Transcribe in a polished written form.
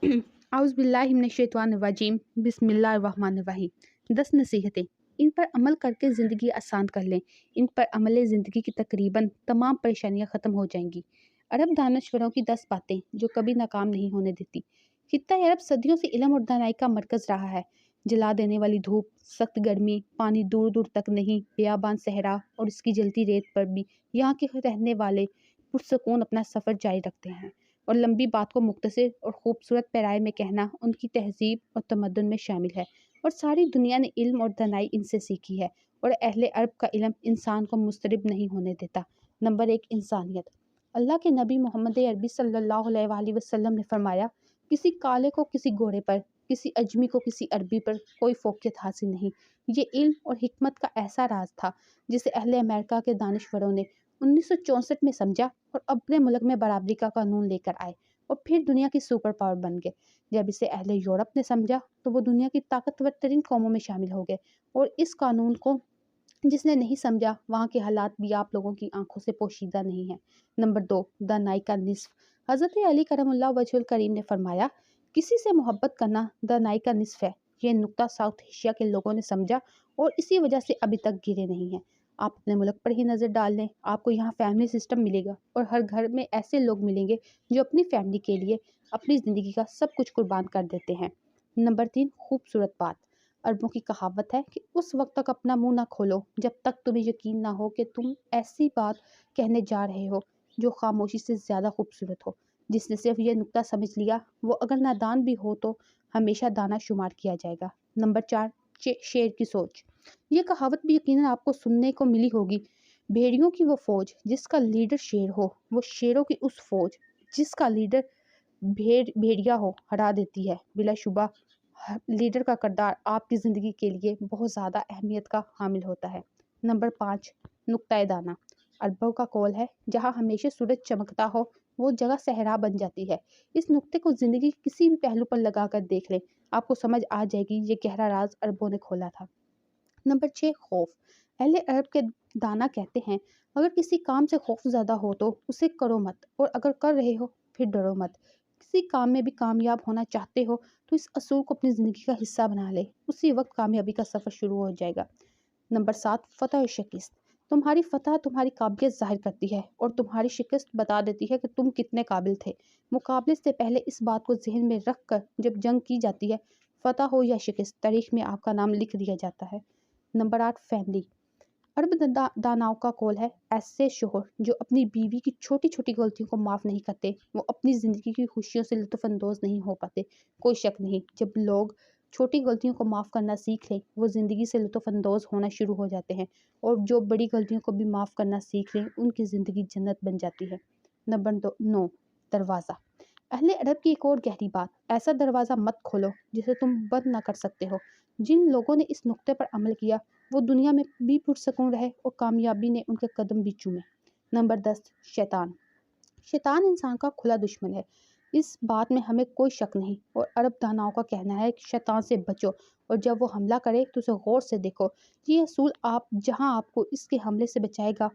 आउज़ बिल्लाहि मिनश्शैतानिर्रजीम बिस्मिल्लाहिर्रहमानिर्रहीम। 10 नसीहतें, इन पर अमल करके ज़िंदगी आसान कर लें। इन पर अमल ज़िंदगी की तकरीबन तमाम परेशानियां ख़त्म हो जाएंगी। अरब दानश्वरों की 10 बातें जो कभी नाकाम नहीं होने देती। खित्ता अरब सदियों से इल्म और दानाई का मरकज़ रहा है। जला देने वाली धूप, सख्त गर्मी, पानी दूर दूर तक नहीं, बेयाबान सहरा और इसकी जलती रेत पर भी यहाँ के रहने वाले पुरसकून अपना सफ़र जारी रखते हैं। और लंबी बात को मुख्तसर और खूबसूरत पैराए में कहना उनकी तहजीब और तमद्दुन में शामिल है। और सारी दुनिया ने इल्म और दनाई इनसे सीखी है। और अहले अरब का इल्म इंसान को मुस्तरिब नहीं होने देता। नंबर 1, इंसानियत। अल्लाह के नबी मोहम्मद अरबी सल्लल्लाहु अलैहि वसल्लम ने फरमाया, किसी काले को किसी गोरे पर, किसी अजमी को किसी अरबी पर कोई फोकियत हासिल नहीं। ये इल्म और हिकमत का ऐसा राज था जिसे अहले अमेरिका के दानिशवरों ने 1964 में समझा और अपने मुल्क में बराबरी का कानून लेकर आए और फिर दुनिया की सुपर पावर बन गए। जब इसे अहले यूरोप ने समझा तो वो दुनिया की ताकतवर तरीन कौमों में शामिल हो गए। और इस कानून को जिसने नहीं समझा वहाँ के हालात भी आप लोगों की आंखों से पोशीदा नहीं है। नंबर 2, दानाई का निस्फ। हज़रत अली करमुल्लाह वजहुल करीम ने फरमाया, किसी से मोहब्बत करना दानाई का निस्फ है। ये नुक्ता साउथ एशिया के लोगों ने समझा और इसी वजह से अभी तक गिरे नहीं हैं। आप अपने मुल्क पर ही नज़र डाल लें, आपको यहाँ फैमिली सिस्टम मिलेगा और हर घर में ऐसे लोग मिलेंगे जो अपनी फैमिली के लिए अपनी ज़िंदगी का सब कुछ कुर्बान कर देते हैं। नंबर 3, खूबसूरत बात। अरबों की कहावत है कि उस वक्त तक अपना मुंह ना खोलो जब तक तुम्हें यकीन ना हो कि तुम ऐसी बात कहने जा रहे हो जो खामोशी से ज़्यादा खूबसूरत हो। जिसने सिर्फ ये नुक्ता समझ लिया वो अगर नादान भी हो तो हमेशा दाना शुमार किया जाएगा। नंबर 4, शेर की सोच। ये कहावत भी यकीनन आपको सुनने को मिली होगी। भेड़ियों की वो फौज जिसका लीडर शेर हो, वो शेरों की उस फौज जिसका लीडर भेड़िया हो हरा देती है। बिलाशुबा लीडर का किरदार आपकी ज़िंदगी के लिए बहुत ज़्यादा अहमियत का हामिल होता है। नंबर 5, नुक्ता दाना। अरबों का कौल है, जहाँ हमेशा सूरज चमकता हो वो जगह सहरा बन जाती है। इस नुक्ते को ज़िंदगी के किसी भी पहलू पर लगा कर देख लें, आपको समझ आ जाएगी ये गहरा राज अरबों ने खोला था। नंबर 6, खौफ। अहले अरब के दाना कहते हैं, अगर किसी काम से खौफ ज़्यादा हो तो उसे करो मत, और अगर कर रहे हो फिर डरो मत। किसी काम में भी कामयाब होना चाहते हो तो इस असूल को अपनी ज़िंदगी का हिस्सा बना ले, उसी वक्त कामयाबी का सफ़र शुरू हो जाएगा। नंबर 7, फ़तह और शिकस्त। तुम्हारी फ़तह तुम्हारी काबिलियत ज़ाहिर करती है और तुम्हारी शिकस्त बता देती है कि तुम कितने काबिल थे। मुकाबले से पहले इस बात को जहन में रख कर जब जंग की जाती है, फ़तह हो या शिकस्त, तारीख में आपका नाम लिख दिया जाता है। Number 8, family. अरब दानाओं का कौल है, ऐसे शोहर जो अपनी बीवी की छोटी छोटी गलतियों को माफ़ नहीं करते वो अपनी ज़िंदगी की खुशियों से लुत्फ़अंदोज़ नहीं हो पाते। कोई शक नहीं, जब लोग छोटी गलतियों को माफ़ करना सीख लें वो ज़िंदगी से लुत्फ़अंदोज़ होना शुरू हो जाते हैं, और जो बड़ी गलतियों को भी माफ़ करना सीख लें उनकी ज़िंदगी जन्नत बन जाती है। नंबर 9, दरवाज़ा। अहले अरब की एक और गहरी बात, ऐसा दरवाज़ा मत खोलो जिसे तुम बंद ना कर सकते हो। जिन लोगों ने इस नुक्ते पर अमल किया वो दुनिया में भी पुरसकून रहे और कामयाबी ने उनके कदम भी चूमे। नंबर 10, शैतान। शैतान इंसान का खुला दुश्मन है, इस बात में हमें कोई शक नहीं। और अरब दानाओं का कहना है कि शैतान से बचो और जब वो हमला करे तो उसे गौर से देखो। ये असूल आप जहां आपको इसके हमले से बचाएगा